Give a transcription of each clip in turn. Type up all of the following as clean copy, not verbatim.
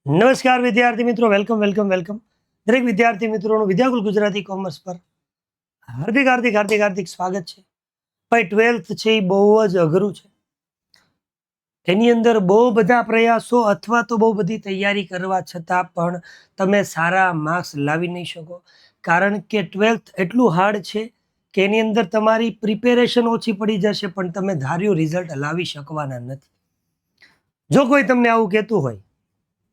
નમસ્કાર વિદ્યાર્થી મિત્રો, વેલકમ વેલકમ વેલકમ. દરેક વિદ્યાર્થી મિત્રોનું વિદ્યાકુલ ગુજરાતી કોમર્સ પર હાર્દિક હાર્દિક હાર્દિક હાર્દિક સ્વાગત છે. ભાઈ 12th છે એ બહુ જ અઘરું છે. એની અંદર બહુ બધા પ્રયાસો અથવા તો બહુ બધી તૈયારી કરવા છતાં પણ તમે સારા માર્ક્સ લાવી નહીં શકો, કારણ કે 12th એટલું હાર્ડ છે કે એની અંદર તમારી પ્રિપેરેશન ઓછી પડી જશે પણ તમે ધાર્યું રિઝલ્ટ લાવી શકવાના નથી. જો કોઈ તમને આવું કહેતું હોય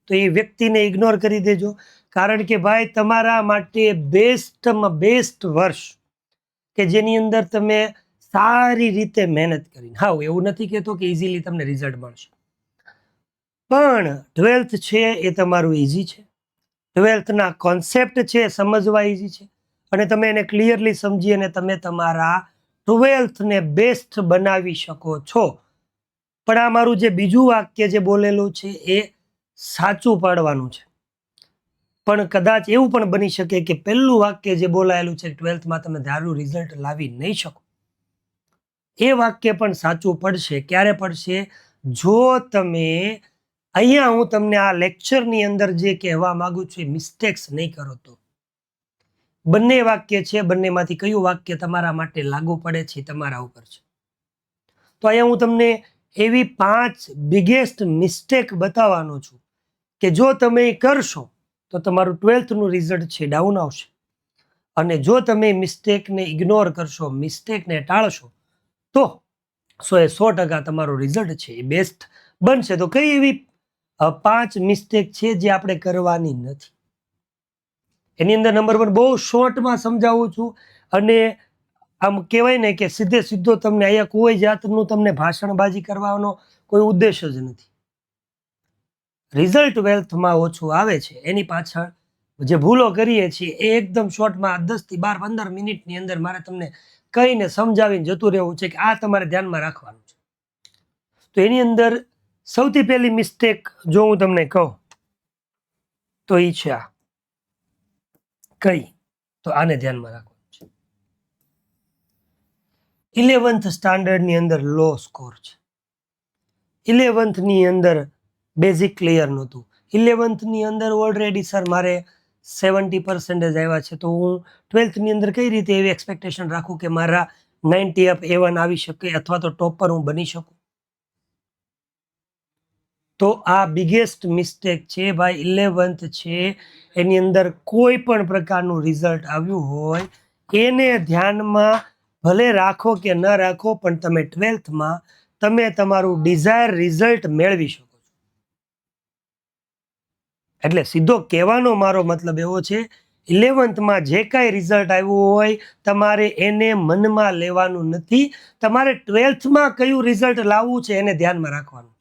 તો એ વ્યક્તિને ઇગ્નોર કરી દેજો, કારણ કે ભાઈ તમારા માટે બેસ્ટમાં બેસ્ટ વર્ષ કે જેની અંદર તમે સારી રીતે મહેનત કરીને, હા એવું નથી કહેતો કે ઇઝીલી તમને રિઝલ્ટ મળશે, પણ 12th છે એ તમારું ઇઝી છે. 12thના કોન્સેપ્ટ છે સમજવા ઇઝી છે અને તમે એને ક્લિયરલી સમજી અને તમે તમારા 12thને બેસ્ટ બનાવી શકો છો. પણ આ મારું જે બીજું વાક્ય જે બોલેલું છે એ સાચું પાડવાનું છે, પણ કદાચ એવું પણ બની શકે કે પહેલું વાક્ય જે બોલાયેલું છે 12thમાં તમે ધાર્યું રિઝલ્ટ લાવી નહીં શકો, એ વાક્ય પણ સાચું પડશે. ક્યારે પડશે? જો તમે અહીંયા હું તમને આ લેક્ચરની અંદર જે કહેવા માંગુ છું એ મિસ્ટેક્સ નહીં કરો તો. બંને વાક્ય છે, બંનેમાંથી કયું વાક્ય તમારા માટે લાગુ પડે છે તમારા ઉપર છે. તો અહીંયા હું તમને એવી 5 બિગેસ્ટ મિસ્ટેક બતાવવાનો છું કે જો તમે કરશો તો તમારું 12thનું રિઝલ્ટ છે ડાઉન આવશે, અને જો તમે મિસ્ટેકને ઇગ્નોર કરશો, મિસ્ટેકને ટાળશો, તો 100% તમારું રિઝલ્ટ છે એ બેસ્ટ બનશે. તો કઈ એવી 5 મિસ્ટેક છે જે આપણે કરવાની નથી? એની અંદર નંબર 1 બહુ શોર્ટમાં સમજાવું છું, અને આમ કહેવાય ને કે સીધે સીધો તમને અહીંયા કોઈ જાતનું તમને ભાષણબાજી કરવાનો કોઈ ઉદ્દેશ જ નથી. રિઝલ્ટ 12thમાં ઓછું આવે છે એની પાછળ જે ભૂલો કરીએ છીએ એ એકદમ શોર્ટમાં 10 થી 12 15 મિનિટની અંદર મારે તમને કહીને સમજાવીને જતું રહેવું છે કે આ તમારે ધ્યાનમાં રાખવાનું છે. તો એની અંદર સૌથી પહેલી મિસ્ટેક જો હું તમને કહું તો એ છે આ. કઈ? તો આને ધ્યાનમાં રાખવાનું છે. 11th સ્ટાન્ડર્ડની અંદર લો સ્કોર છે. 11thની અંદર બેઝિક ક્લિયર નહોતું. 11thની અંદર ઓલરેડી સર મારે 70% આવ્યા છે, તો હું 12thની અંદર કઈ રીતે એવી એક્સપેક્ટેશન રાખું કે મારા 90 અપ A1 આવી શકે અથવા તો ટોપર હું બની શકું? તો આ બિગેસ્ટ મિસ્ટેક છે ભાઈ. 11th છે એની અંદર કોઈ પણ પ્રકારનું રિઝલ્ટ આવ્યું હોય એને ધ્યાનમાં ભલે રાખો કે ન રાખો, પણ તમે 12thમાં તમે તમારું ડિઝાયર રિઝલ્ટ મેળવી શકો છો. એટલે સીધો કહેવાનો મારો મતલબ એવો છે, 11thમાં જે કાંઈ રિઝલ્ટ આવ્યું હોય તમારે એને મનમાં લેવાનું નથી, તમારે 12thમાં કયું રિઝલ્ટ લાવવું છે એને ધ્યાનમાં રાખવાનું.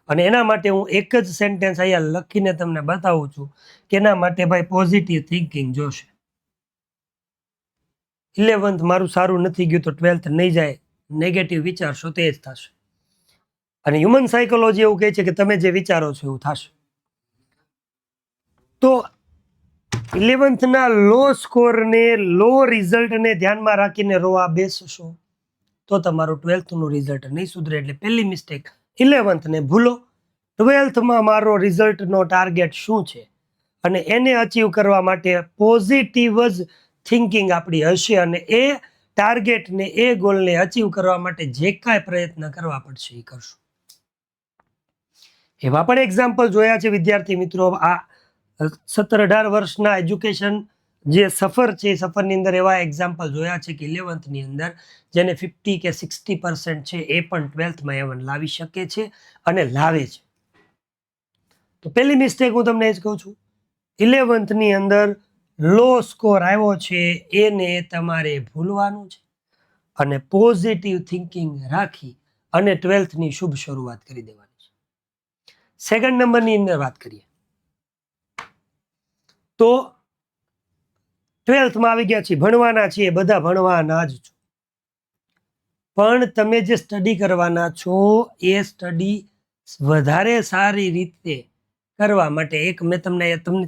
અને એના માટે હું એક જ સેન્ટેન્સ અહીંયા લખીને તમને બતાવું છું કે એના માટે ભાઈ પોઝિટિવ થિંકિંગ જોશે. 11th મારું સારું નથી ગયું તો 12th નહીં જાય, નેગેટિવ વિચારશો તે જ થશે. અને હ્યુમન સાયકોલોજી એવું કહે છે કે તમે જે વિચારો છો એવું થશે. તો 11thના લો સ્કોરને, લો રિઝલ્ટને ધ્યાનમાં રાખીને રોવા બેસશો તો તમારું 12thનું રિઝલ્ટ નહીં સુધરે. એટલે પહેલી મિસ્ટેક, 11thને ભૂલો. 12thમાં મારો રિઝલ્ટનો ટાર્ગેટ શું છે અને એને અચીવ કરવા માટે પોઝિટિવ જ થિંકિંગ આપણી હશે, અને એ ટાર્ગેટને, એ ગોલને અચીવ કરવા માટે જે કાંઈ પ્રયત્ન કરવા પડશે એ કરશું. એવા પણ એક્ઝામ્પલ જોયા છે વિદ્યાર્થી મિત્રો. આ 17-18 વર્ષના એજ્યુકેશન જે સફર છે એ સફરની અંદર એવા એક્ઝામ્પલ જોયા છે કે 11thની અંદર જેને 50 કે 60% છે એ પણ 12thમાં A1 લાવી શકે છે અને લાવે છે. તો પહેલી મિસ્ટેક હું તમને એ જ કહું છું, 11thની અંદર લો સ્કોર આવ્યો છે એને તમારે ભૂલવાનું છે અને પોઝિટિવ થિંકિંગ રાખી અને 12thની શુભ શરૂઆત કરી દેવાની છે. સેકન્ડ નંબરની અંદર વાત કરીએ તો 12thમાં આવી ગયા છીએ, ભણવાના છીએ, બધા ભણવાના જ છો, પણ તમે જે સ્ટડી કરવાના છો એ સ્ટડી વધારે સારી રીતે કરવા માટે એક મેં તમને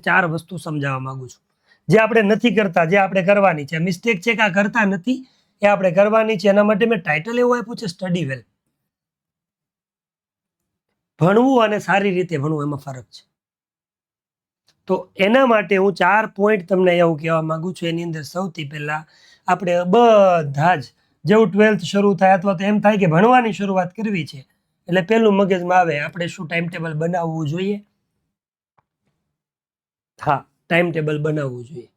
4 વસ્તુ સમજાવવા માંગુ છું જે આપણે નથી કરતા, જે આપણે કરવાની છે. મિસ્ટેક છે કે આ કરતા નથી, એ આપણે કરવાની છે. એના માટે મેં ટાઇટલ એવું આપ્યું છે સ્ટડી વેલ. ભણવું અને સારી રીતે ભણવું એમાં ફરક છે. તો એના માટે હું 4 પોઈન્ટ તમને એવું કહેવા માંગુ છું. એની અંદર સૌથી પહેલા આપણે બધા જ જેવું 12th શરૂ થાય અથવા તો એમ થાય કે ભણવાની શરૂઆત કરવી છે એટલે પહેલું મગજમાં આવે આપણે શું ટાઈમ ટેબલ બનાવવું જોઈએ. હા, ટાઈમ ટેબલ બનાવવું જોઈએ.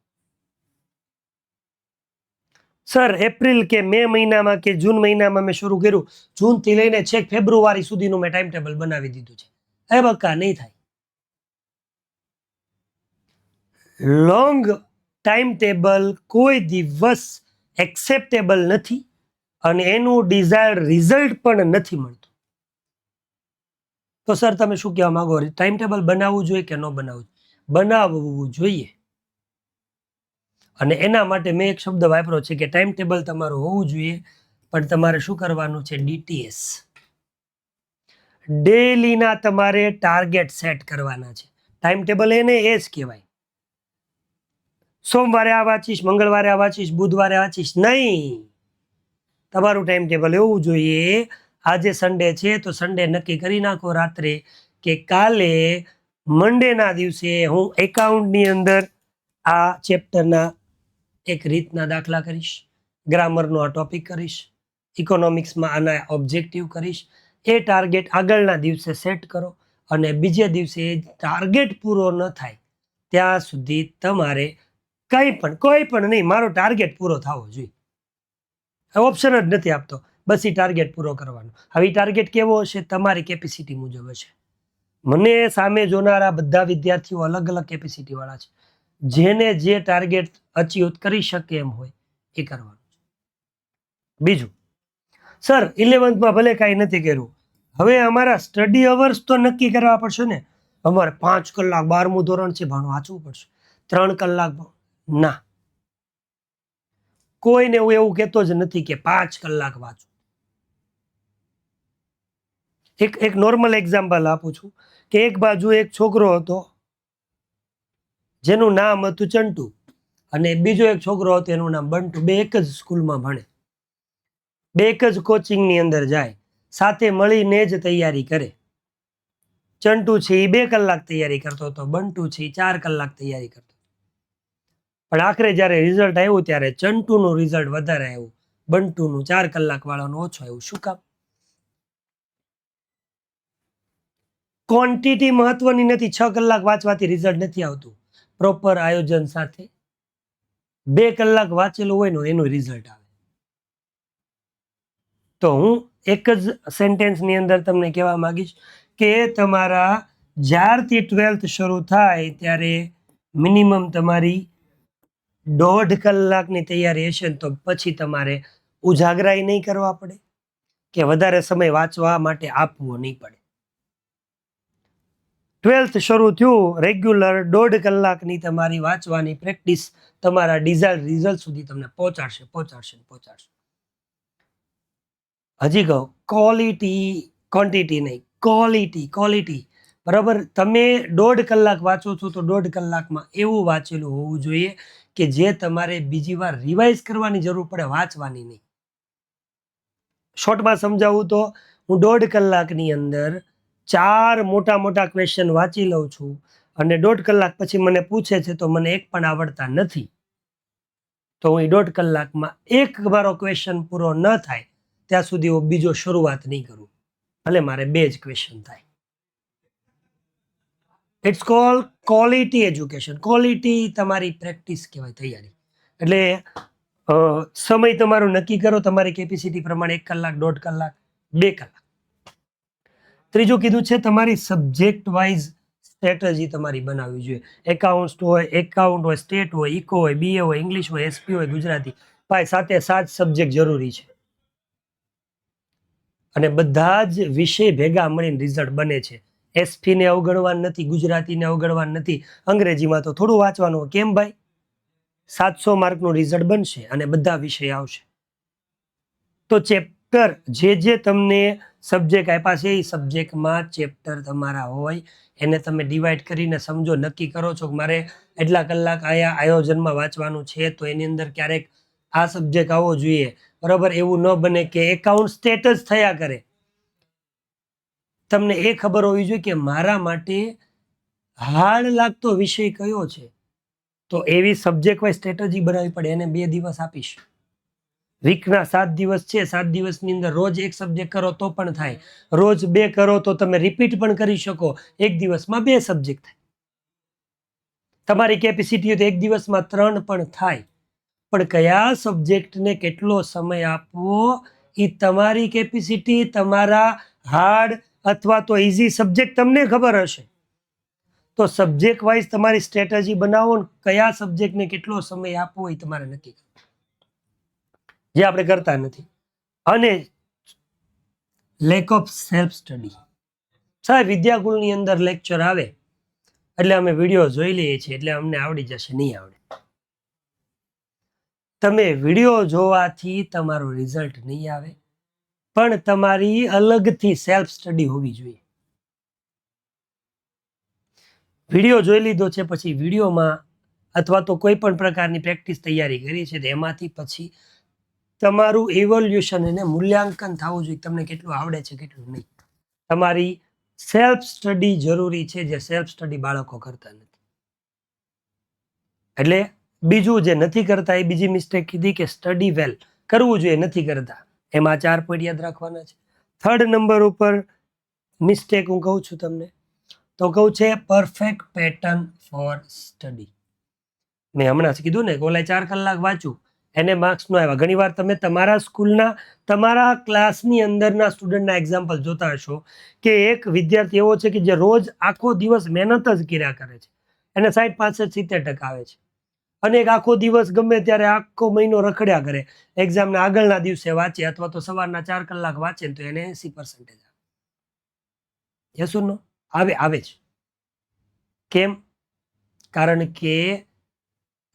સર એપ્રિલ કે મે મહિનામાં કે જૂન મહિનામાં મેં શરૂ કર્યું, જૂનથી લઈને છેક ફેબ્રુઆરી સુધીનું મેં ટાઈમ ટેબલ બનાવી દીધું છે. એ બક્કા નહીં થાય. લોંગ ટાઈમ ટેબલ કોઈ દિવસ એક્સેપ્ટેબલ નથી અને એનું ડિઝાયર્ડ રિઝલ્ટ પણ નથી મળતું. તો સર તમે શું કહેવા માંગો? ટાઈમ ટેબલ બનાવવું જોઈએ કે ન બનાવવું? બનાવવું જોઈએ. અને એના માટે મેં એક શબ્દ વાપર્યો છે કે ટાઈમ ટેબલ તમારું હોવું જોઈએ, પણ તમારે શું કરવાનું છે? DTS, ડેલીના તમારે ટાર્ગેટ સેટ કરવાના છે. ટાઈમ ટેબલ એને એ જ કહેવાય. સોમવારે આ વાંચીશ, મંગળવારે આ વાંચીશ, બુધવારે વાંચીશ નહીં. તમારું ટાઈમ ટેબલ એવું જોઈએ, આજે સન્ડે છે તો સન્ડે નક્કી કરી નાખો રાત્રે કે કાલે મંડેના દિવસે હું એકાઉન્ટની અંદર આ ચેપ્ટરના એક રીતના દાખલા કરીશ, ગ્રામરનો આ ટોપિક કરીશ, ઇકોનોમિક્સમાં આના ઓબ્જેક્ટિવ કરીશ. એ ટાર્ગેટ આગળના દિવસે સેટ કરો અને બીજે દિવસે ટાર્ગેટ પૂરો ન થાય ત્યાં સુધી તમારે કોઈ પણ નહીં, મારો ટાર્ગેટ પૂરો થવો જોઈએ. ઓપ્શન જ નથી આપતો, બસ એ ટાર્ગેટ પૂરો કરવાનો. હવે ટાર્ગેટ કેવો હશે? તમારી કેપેસિટી મુજબ હશે. મને સામે જોનારા બધા વિદ્યાર્થીઓ અલગ અલગ કેપેસિટી વાળા છે. જેને જે ટાર્ગેટ અચીવ કરી શકે એમ હોય એ કરવાનું છે. બીજું, સર 11th ભલે કાંઈ નથી કર્યું, હવે અમારા સ્ટડી અવર્સ તો નક્કી કરવા પડશે ને. અમારે 5 કલાક 12મું ધોરણ છે વાંચવું પડશે, 3 કલાક ના. કોઈને હું એવું કહેતો જ નથી કે 5 કલાક વાંચું. એક નોર્મલ એક્ઝામ્પલ આપું છું કે એક બાજુ એક છોકરો હતો જેનું નામ હતું ચંટુ અને બીજો એક છોકરો હતો એનું નામ બંટુ. બે એક જ સ્કૂલમાં ભણે, બે એક જ કોચિંગની અંદર જાય, સાથે મળીને જ તૈયારી કરે. ચંટુ છે એ 2 કલાક તૈયારી કરતો હતો, બંટુ છે એ 4 કલાક તૈયારી કરતો. પણ આખરે જ્યારે રિઝલ્ટ આવ્યું ત્યારે ચંટુનું રિઝલ્ટ વધારે આવ્યું, બંટુનું 4 કલાક વાળાનું ઓછું આવ્યું. શું કામ? ક્વોન્ટિટી મહત્વની નથી. 6 કલાક વાંચવાથી રિઝલ્ટ નથી આવતું. પ્રોપર આયોજન સાથે 2 કલાક વાંચેલું હોય ને એનું રિઝલ્ટ આવે. તો હું એક જ સેન્ટેન્સની અંદર તમને કહેવા માંગીશ કે તમારા જ્યારથી 12th શરૂ થાય ત્યારે મિનિમમ તમારી 1.5 કલાકની તૈયારી હશે ને તો પછી તમારે ઉજાગરાય નહીં કરવા પડે કે વધારે સમય વાંચવા માટે આપવો નહીં પડે. 12th શરૂ થયું, રેગ્યુલર 1.5 કલાકની તમારી વાંચવાની પ્રેક્ટિસ તમારા ડિઝાયર્ડ રિઝલ્ટ સુધી તમને પહોંચાડશે. હજી કહો, ક્વોલિટી, ક્વોન્ટિટી નહીં, ક્વોલિટી. બરાબર? તમે 1.5 કલાક વાંચો છો તો 1.5 કલાકમાં એવું વાંચેલું હોવું જોઈએ કે જે તમારે બીજી વાર રિવાઇઝ કરવાની જરૂર પડે, વાંચવાની નહીં. શોર્ટમાં સમજાવું તો હું 1.5 કલાકની અંદર 4 મોટા ક્વેશ્ચન વાંચી લઉં છું અને 1.5 કલાક પછી મને પૂછે છે તો મને એક પણ આવડતા નથી, તો હું 1.5 કલાકમાં એક મારો ક્વેશ્ચન પૂરો ન થાય ત્યાં સુધી હું બીજો શરૂઆત નહીં કરું, ભલે મારે 2 જ ક્વેશ્ચન થાય. It's call quality education. Quality તમારી પ્રેક્ટિસ કહેવાય, તૈયારી. એટલે સમય તમારો નક્કી કરો તમારી કેપેસિટી પ્રમાણે, 1 કલાક, 1.5 કલાક, 2 કલાક. ત્રીજું કીધું છે તમારી સબ્જેક્ટ વાઇઝ સ્ટ્રેટેજી તમારી બનાવવી જોઈએ. એકાઉન્ટ હોય, સ્ટેટ હોય, ઇકો હોય, BA હોય, ઇંગ્લિશ હોય, SP હોય, ગુજરાતી, ભાઈ સાથે 7 સબ્જેક્ટ જરૂરી છે અને બધા જ વિષય ભેગા મળીને રિઝલ્ટ બને છે. SP ને અવગણવાનું નથી, ગુજરાતીને અવગણવાનું નથી, અંગ્રેજીમાં તો થોડું વાંચવાનું. કેમ ભાઈ? 700 માર્કનું રિઝલ્ટ બનશે અને બધા વિષય આવશે. તો ચેપ્ટર જે તમને સબ્જેક્ટ આપ્યા છે એ સબ્જેક્ટમાં ચેપ્ટર તમારા હોય એને તમે ડિવાઈડ કરીને સમજો, નક્કી કરો છો કે મારે એટલા કલાક આયા આયોજનમાં વાંચવાનું છે તો એની અંદર ક્યારેક આ સબ્જેક્ટ આવવો જોઈએ. બરાબર? એવું ન બને કે એકાઉન્ટ સ્ટેટ જ થયા કરે. તમને એ ખબર હોવી જોઈએ કે મારા માટે હાર્ડ લાગતો વિષય કયો છે, તો એવી સબ્જેક્ટ વાઇઝ સ્ટ્રેટેજી બનાવવી પડે. એને 2 દિવસ આપીશ. વીકના 7 દિવસ છે, 7 દિવસની અંદર રોજ એક સબ્જેક્ટ કરો તો પણ થાય, રોજ 2 કરો તો તમે રિપીટ પણ કરી શકો. એક દિવસમાં 2 સબ્જેક્ટ થાય. તમારી કેપેસિટી હોય તો એક દિવસમાં 3 પણ થાય. પણ કયા સબ્જેક્ટને કેટલો સમય આપવો એ તમારી કેપેસિટી, તમારા હાર્ડ અથવા તો ઇઝી સબ્જેક્ટ તમને ખબર હશે. તો સબ્જેક્ટ વાઇઝ તમારી સ્ટ્રેટેજી બનાવો. કયા સબ્જેક્ટને કેટલો સમય આપવો એ તમારે નક્કી કરવું, જે આપણે કરતા નથી. અને લેક ઓફ સેલ્ફ સ્ટડી. સાહેબ વિદ્યાકુલની અંદર લેક્ચર આવે એટલે અમે વિડીયો જોઈ લઈએ છીએ એટલે અમને આવડી જશે. નહીં આવડે. તમે વિડીયો જોવાથી તમારું રિઝલ્ટ નહીં આવે, પણ તમારી અલગથી સેલ્ફ સ્ટડી હોવી જોઈએ. વિડીયો જોઈ લીધો છે પછી વિડીયોમાં અથવા તો કોઈ પણ પ્રકારની પ્રેક્ટિસ તૈયારી કરી છે તો એમાંથી પછી તમારું ઇવોલ્યુશન અને મૂલ્યાંકન થવું જોઈએ. તમને કેટલું આવડે છે કેટલું નહીં. તમારી સેલ્ફ સ્ટડી જરૂરી છે, જે સેલ્ફ સ્ટડી બાળકો કરતા નથી. એટલે બીજું જે નથી કરતા એ બીજી મિસ્ટેક કીધી કે સ્ટડી વેલ કરવું જોઈએ, નથી કરતા. એમાં 4 પોઈન્ટ યાદ રાખવાના છે. 3rd નંબર ઉપર મિસ્ટેક હું કહું છું તમને, તો કહું છે પરફેક્ટ પેટર્ન ફોર સ્ટડી. મેં હમણાં જ કીધું ને કે ઓલા 4 કલાક વાંચું એને માર્ક્સ ન આવ્યા. ઘણીવાર તમે તમારા સ્કૂલના, તમારા ક્લાસની અંદરના સ્ટુડન્ટના એક્ઝામ્પલ જોતા હશો કે એક વિદ્યાર્થી એવો છે કે જે રોજ આખો દિવસ મહેનત જ કર્યા કરે છે, એને 60-65-70% આવે છે. અને એક આખો દિવસ ગમે ત્યારે આખો મહિનો રખડ્યા કરે, એક્ઝામના આગળના દિવસે વાંચે અથવા તો સવારના 4 કલાક વાંચે તો એને 80% આવે. યસ ઓર નો? આવે જ. કેમ? કારણ કે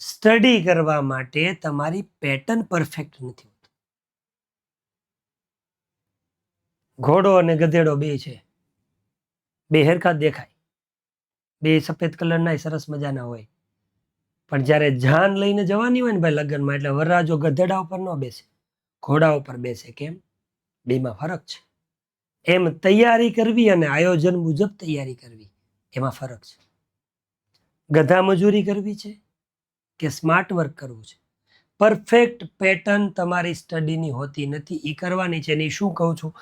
સ્ટડી કરવા માટે તમારી પેટર્ન પરફેક્ટ નથી હોતી. ઘોડો અને ગધેડો બે છે, બે હરખા દેખાય, બે સફેદ કલરના સરસ મજાના હોય, પણ જ્યારે જાન લઈને જવાની હોય ને ભાઈ લગ્નમાં, એટલે વરરાજો ગધેડા ઉપર ન બેસે, ઘોડા ઉપર બેસે. કેમ? બેમાં ફરક છે. એમ તૈયારી કરવી અને આયોજન મુજબ તૈયારી કરવી, એમાં ફરક છે. ગધા મજૂરી કરવી છે કે સ્માર્ટ વર્ક કરવું છે. પરફેક્ટ પેટર્ન તમારી સ્ટડીની હોતી નથી, એ કરવાની છે. એની શું કહું છું,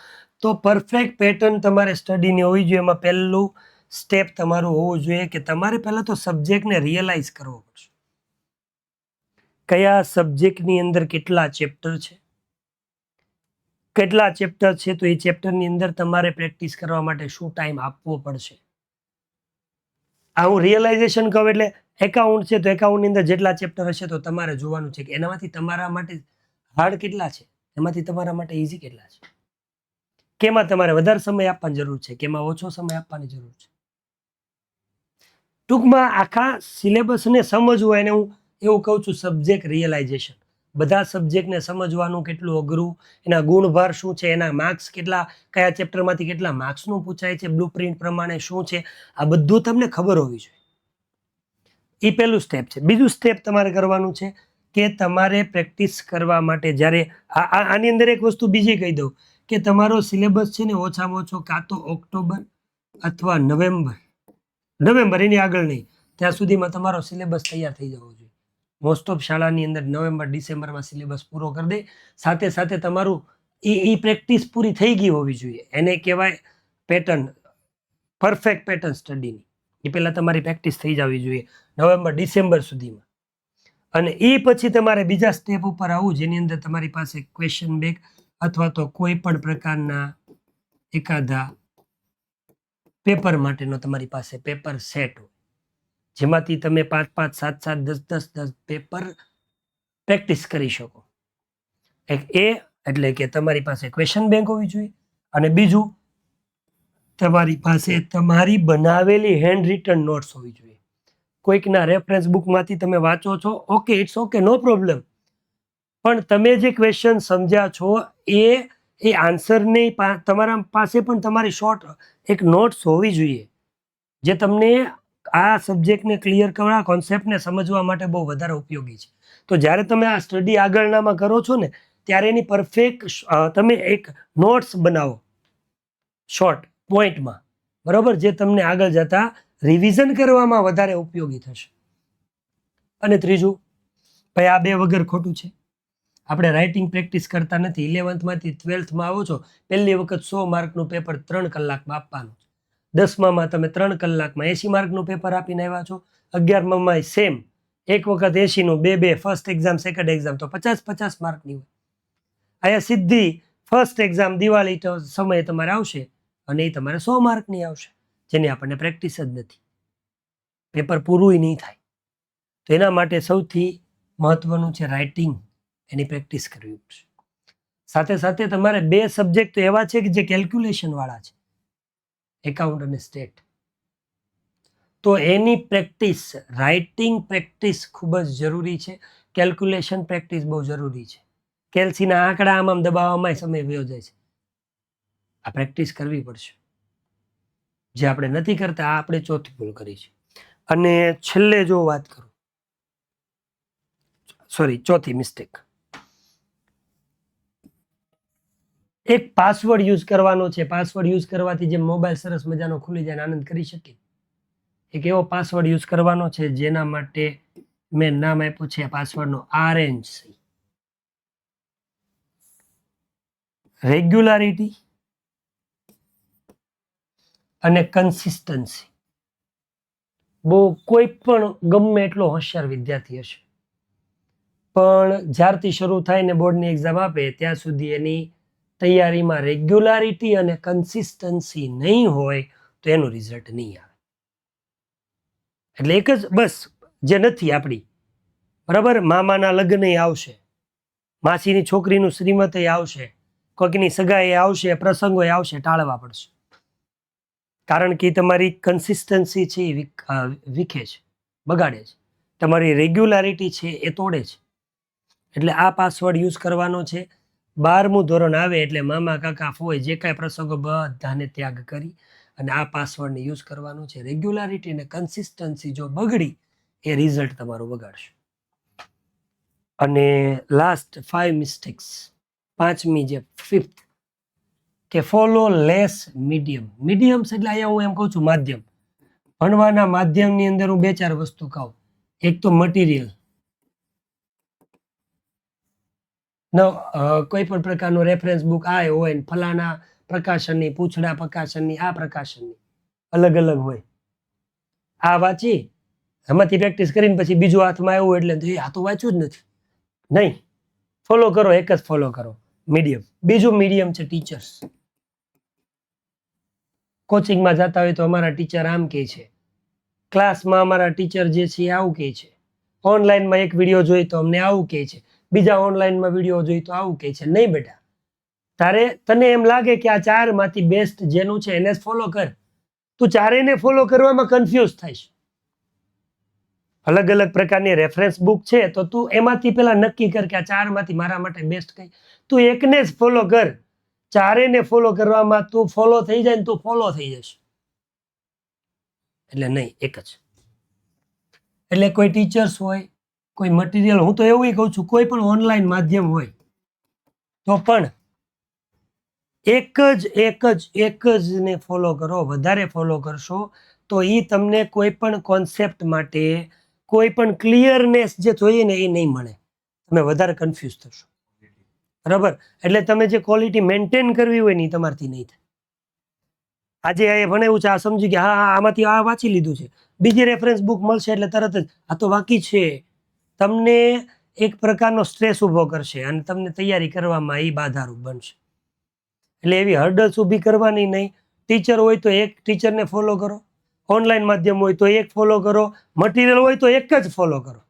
તો પરફેક્ટ પેટર્ન તમારે સ્ટડીની હોવી જોઈએ. એમાં પહેલું સ્ટેપ તમારું હોવું જોઈએ કે તમારે પહેલાં તો સબ્જેક્ટને રિયલાઇઝ કરવો પડશે. કયા સબ્જેક્ટની અંદર કેટલા ચેપ્ટર છે, કેટલા ચેપ્ટર છે, તો એ ચેપ્ટરની અંદર તમારે પ્રેક્ટિસ કરવા માટે શું ટાઈમ આપવો પડશે. આ હું રિયલાઇઝેશન કહું એટલે એકાઉન્ટ છે તો એકાઉન્ટની અંદર જેટલા ચેપ્ટર હશે તો તમારે જોવાનું છે કે એનામાંથી તમારા માટે હાર્ડ કેટલા છે, એમાંથી તમારા માટે ઇઝી કેટલા છે, કેમાં તમારે વધારે સમય આપવાની જરૂર છે, કેમાં ઓછો સમય આપવાની જરૂર છે. ટૂંકમાં આખા સિલેબસને સમજવું, એને હું એવું કહું છું સબ્જેક્ટ રિયલાઇઝેશન. બધા સબ્જેક્ટને સમજવાનું કેટલું અઘરું, એના ગુણભાર શું છે, એના માર્ક્સ કેટલા, કયા ચેપ્ટરમાંથી કેટલા માર્ક્સનું પૂછાય છે, બ્લુ પ્રિન્ટ પ્રમાણે શું છે, આ બધું તમને ખબર હોવી જોઈએ. એ પહેલું સ્ટેપ છે. બીજું સ્ટેપ તમારે કરવાનું છે કે તમારે પ્રેક્ટિસ કરવા માટે જ્યારે આની અંદર એક વસ્તુ બીજી કહી દઉં કે તમારો સિલેબસ છે ને ઓછામાં ઓછો કાં તો ઓક્ટોબર અથવા નવેમ્બર એની આગળ નહીં, ત્યાં સુધીમાં તમારો સિલેબસ તૈયાર થઈ જવો જોઈએ. મોસ્ટ ઓફ શાળાની અંદર નવેમ્બર ડિસેમ્બરમાં સિલેબસ પૂરો કરી દે. સાથે સાથે તમારું એ પ્રેક્ટિસ પૂરી થઈ ગઈ હોવી જોઈએ. એને કહેવાય પેટર્ન, પરફેક્ટ પેટર્ન સ્ટડીની. એ પહેલાં તમારી પ્રેક્ટિસ થઈ જવી જોઈએ નવેમ્બર ડિસેમ્બર સુધીમાં. અને એ પછી તમારે બીજા સ્ટેપ ઉપર આવવું જેની અંદર તમારી પાસે ક્વેશ્ચન બેંક અથવા તો કોઈ પણ પ્રકારના એકાદા પેપર માટેનો તમારી પાસે પેપર સેટ હોય, જેમાંથી તમે 5-5, 7-7, 10-10 પેપર પ્રેક્ટિસ કરી શકો. એક એ એટલે કે તમારી પાસે ક્વેશ્ચન બેંક હોવી જોઈએ, અને બીજું તમારી પાસે તમારી બનાવેલી હેન્ડ રિટન નોટ્સ હોવી જોઈએ. કોઈકના રેફરન્સ બુકમાંથી તમે વાંચો છો, okay, it's okay, no problem, પણ તમે જે ક્વેશ્ચન સમજ્યા છો એ આન્સરની તમારા પાસે પણ તમારી શોર્ટ એક નોટ્સ હોવી જોઈએ, જે તમને આ સબ્જેક્ટને ક્લિયર કરવા, કોન્સેપ્ટને સમજવા માટે બહુ વધારે ઉપયોગી છે. તો જ્યારે તમે આ સ્ટડી આગળનામાં કરો છો ને ત્યારે એની પરફેક્ટ તમે એક નોટ્સ બનાવો શોર્ટ પોઈન્ટમાં, બરાબર, જે તમને આગળ જતા રિવિઝન કરવામાં વધારે ઉપયોગી થશે. અને ત્રીજું, ભાઈ આ બે વગર ખોટું છે. આપણે રાઇટિંગ પ્રેક્ટિસ કરતા નથી. 11th 12th આવો છો, પહેલી વખત 100 માર્કનું પેપર 3 કલાકમાં આપવાનું. 10માં તમે 3 કલાકમાં 80 માર્કનું પેપર આપીને આવ્યા છો. 11માં સેમ, એક વખત 80નું, બે ફર્સ્ટ એક્ઝામ સેકન્ડ એક્ઝામ, તો 50 માર્કની હોય. અહીંયા સીધી ફર્સ્ટ એક્ઝામ દિવાળી સમયે તમારે આવશે અને એ તમારે 100 માર્કની આવશે, જેની આપણને પ્રેક્ટિસ જ નથી. પેપર પૂરું નહીં થાય. તો એના માટે સૌથી મહત્વનું છે રાઇટિંગ, એની પ્રેક્ટિસ કરવી પડશે. સાથે સાથે તમારે 2 સબ્જેક્ટ તો એવા છે કે જે કેલ્ક્યુલેશન વાળા છે, એકાઉન્ટ અને સ્ટેટ. તો એની પ્રેક્ટિસ, રાઇટિંગ પ્રેક્ટિસ ખૂબ જ જરૂરી છે. કેલ્ક્યુલેશન પ્રેક્ટિસ બહુ જરૂરી છે. કેલ્સીના આંકડા આમ દબાવવામાં સમય વયો જાય છે. આ પ્રેક્ટિસ કરવી પડશે, જે આપણે નથી કરતા. આ આપણે ચોથી ભૂલ કરી છે. અને છેલ્લે જો વાત કરું, ચોથી મિસ્ટેક, એક પાસવર્ડ યુઝ કરવાનો છે. પાસવર્ડ યુઝ કરવાથી જે મોબાઈલ સરસ મજાનો ખુલી જાય, આનંદ કરી શકે. એક એવો પાસવર્ડ યુઝ કરવાનો છે જેના માટે મેં નામ આપ્યું છે પાસવર્ડનો RNC. રેગ્યુલારિટી અને કન્સિસ્ટન્સી. બહુ કોઈ પણ ગમે એટલો હોશિયાર વિદ્યાર્થી હશે, પણ જ્યારથી શરૂ થાય ને બોર્ડની એક્ઝામ આપે ત્યાં સુધી એની તૈયારીમાં રેગ્યુલારિટી અને કન્સિસ્ટન્સી નહીં હોય તો એનું રિઝલ્ટ નહીં આવે. એટલે એક જ બસ જે નથી આપણી, બરાબર, મામાના લગ્ન આવશે, માસીની છોકરીનું શ્રીમત આવશે, કોઈકની સગાઈ આવશે, પ્રસંગો આવશે, ટાળવા પડશે. કારણ કે તમારી કન્સિસ્ટન્સી છે એ વિખે છે, બગાડે છે. તમારી રેગ્યુલારિટી છે એ તોડે છે. એટલે આ પાસવર્ડ યુઝ કરવાનો છે. 12મું ધોરણ આવે એટલે મામા કાકા ફોય જે કાંઈ પ્રસંગો બધાને ત્યાગ કરી અને આ પાસવર્ડને યુઝ કરવાનો છે. રેગ્યુલારિટી અને કન્સિસ્ટન્સી જો બગડી, એ રિઝલ્ટ તમારું બગાડશે. અને લાસ્ટ 5 મિસ્ટેક્સ, 5મી જે 5th, કે ફોલો લેસ મીડિયમ. મીડિયમ્સ એટલે અહીંયા હું એમ કહું છું માધ્યમ. ભણવાના માધ્યમની અંદર હું 2-4 વસ્તુ કહું. એક તો મટીરિયલ, કોઈ પણ પ્રકારનો રેફરન્સ બુક આ હોય ને ફલાણા પ્રકાશનની, પૂછડા પ્રકાશનની, આ પ્રકાશનની, અલગ અલગ હોય. આ વાંચી એમાંથી પ્રેક્ટિસ કરીને પછી બીજું હાથમાં આવ્યું એટલે આ તો વાંચ્યું જ નથી. નહીં, ફોલો કરો, એક જ ફોલો કરો, મીડિયમ. બીજું મીડિયમ છે ટીચર્સ. કોચિંગમાં જતા હોય તો અમારા ટીચર આમ કહે છે, ક્લાસમાં અમારા ટીચર જે છે એ આવું કહે છે, ઓનલાઈનમાં એક વિડીયો જોઈ તો અમને આવું કહે છે, બીજા ઓનલાઈનમાં વિડીયો જોઈ તો આવું કહે છે. નહીં બેટા, તારે તને એમ લાગે કે આ 4માંથી બેસ્ટ જેનું છે એને જ ફોલો કર. તું ચારેયને ફોલો કરવામાં કન્ફ્યુઝ થઈશ. અલગ અલગ પ્રકારની રેફરન્સ બુક છે તો તું એમાંથી પેલા નક્કી કર કે આ 4માંથી મારા માટે બેસ્ટ કઈ. તું એકને જ ફોલો કર. ચારેયને ફોલો કરવામાં તું ફોલો થઈ જાય ને તું ફોલો થઈ જશે. એટલે નહીં, એક જ. એટલે કોઈ ટીચર્સ હોય, કોઈ મટીરિયલ, હું તો એવું કહું છું કોઈ પણ ઓનલાઈન માધ્યમ હોય તો પણ એક જ ને ફોલો કરો. વધારે ફોલો કરશો તો એ તમને કોઈ પણ કોન્સેપ્ટ માટે કોઈ પણ ક્લિયરનેસ જે જોઈએ ને એ નહીં મળે. તમે વધારે કન્ફ્યુઝ થશો, બરાબર. એટલે તમે જે ક્વોલિટી મેન્ટેન કરવી હોય ને એ તમારથી નહીં થાય. આજે એ ભણાવ્યું છે, આ સમજી કે હા આમાંથી આ વાંચી લીધું છે, બીજી રેફરન્સ બુક મળશે એટલે તરત જ આ તો વાંકી છે. તમને એક પ્રકારનો સ્ટ્રેસ ઊભો કરશે અને તમને તૈયારી કરવામાં એ બાધારૂપ બનશે. એટલે એવી હર્ડલ્સ ઊભી કરવાની નહીં. ટીચર હોય તો એક ટીચરને ફોલો કરો, ઓનલાઈન માધ્યમ હોય તો એક ફોલો કરો, મટીરિયલ હોય તો એક જ ફોલો કરો.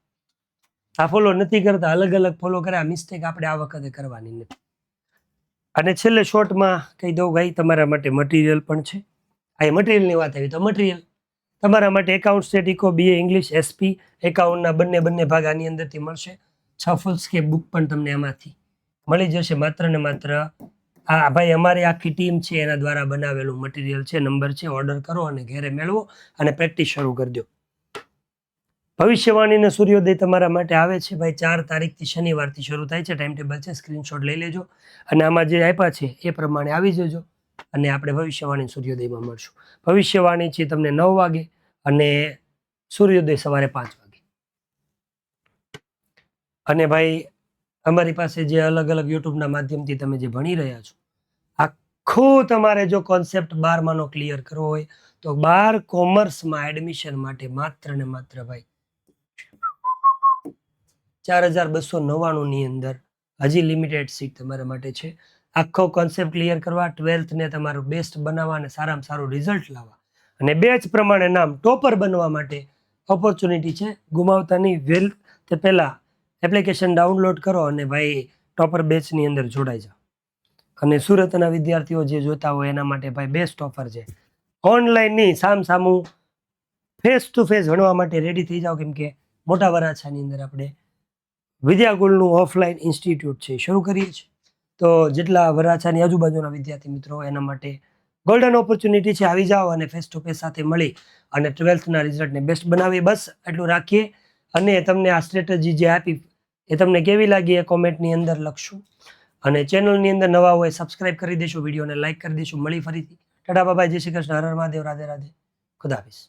આ ફોલો નથી કરતા, અલગ અલગ ફોલો કરે. આ મિસ્ટેક આપણે આ વખતે કરવાની નથી. અને છેલ્લે શોર્ટમાં કહી દઉં ભાઈ, તમારા માટે મટીરિયલ પણ છે. આ મટીરિયલની વાત આવી તો મટીરિયલ તમારા માટે account, state, eco, BA English, SP એકાઉન્ટના બંને ભાગ આની અંદરથી મળશે. 6 ફૂલ સ્કેપ બુક પણ તમને આમાંથી મળી જશે. માત્ર ને માત્ર આ ભાઈ અમારી આખી ટીમ છે એના દ્વારા બનાવેલું મટીરિયલ છે. નંબર છે, ઓર્ડર કરો અને ઘરે મેળવો અને પ્રેક્ટિસ શરૂ કરી દો. ભવિષ્યવાણીને સૂર્યોદય તમારા માટે આવે છે ભાઈ 4 તારીખથી શનિવારથી શરૂ થાય છે. ટાઈમ ટેબલ છે, સ્ક્રીનશોટ લઈ લેજો અને આમાં જે આપ્યા છે એ પ્રમાણે આવી જજો અને આપણે ભવિષ્યવાણી સૂર્યોદયમાં મળશું. ભવિષ્યવાણી છે તમને 9 વાગે અને સૂર્યોદય સવારે 5 વાગે. અને ભાઈ અમારી પાસે જે અલગ અલગ યુટ્યુબના માધ્યમથી તમે જે ભણી રહ્યા છો, આખો તમારે જો કોન્સેપ્ટ 12માનો ક્લિયર કરવો હોય તો 12 કોમર્સમાં એડમિશન માટે માત્ર ને માત્ર ભાઈ 4299 ની અંદર હજી લિમિટેડ સીટ તમારા માટે છે. આખો કોન્સેપ્ટ ક્લિયર કરવા, 12th ને તમારું બેસ્ટ બનાવવા અને સારામાં સારું રિઝલ્ટ લાવવા અને બેચ પ્રમાણે નામ ટોપર બનવા માટે ઓપોર્ચ્યુનિટી છે. ગુમાવતા નહીં. વેલ તે પહેલાં એપ્લિકેશન ડાઉનલોડ કરો અને ભાઈ ટોપર બેચની અંદર જોડાઈ જાઓ. અને સુરતના વિદ્યાર્થીઓ જે જોતા હોય એના માટે ભાઈ બેસ્ટ ઓફર છે. ઓનલાઈનની સામસામું ફેસ ટુ ફેસ ભણવા માટે રેડી થઈ જાઓ, કેમ કે મોટા વરાછાની અંદર આપણે વિદ્યાકુલનું ઓફલાઈન ઇન્સ્ટિટ્યૂટ છે શરૂ કરીએ છીએ. તો જેટલા વરાછાની આજુબાજુના વિદ્યાર્થી મિત્રો એના માટે ગોલ્ડન ઓપોર્ચ્યુનિટી છે. આવી જાઓ અને ફેસ ટુ ફેસ સાથે મળી અને 12થના રિઝલ્ટને બેસ્ટ બનાવીએ. બસ એટલું રાખીએ. અને તમને આ સ્ટ્રેટેજી જે આપી એ તમને કેવી લાગી એ કોમેન્ટની અંદર લખશું. અને ચેનલની અંદર નવા હોય સબસ્ક્રાઇબ કરી દેશો, વિડીયોને લાઇક કરી દેશો. મળી ફરીથી. ટાટા બાય, જય શ્રી કૃષ્ણ, હર હર મહાદેવ, રાધે રાધે, ખુદા હાફિઝ.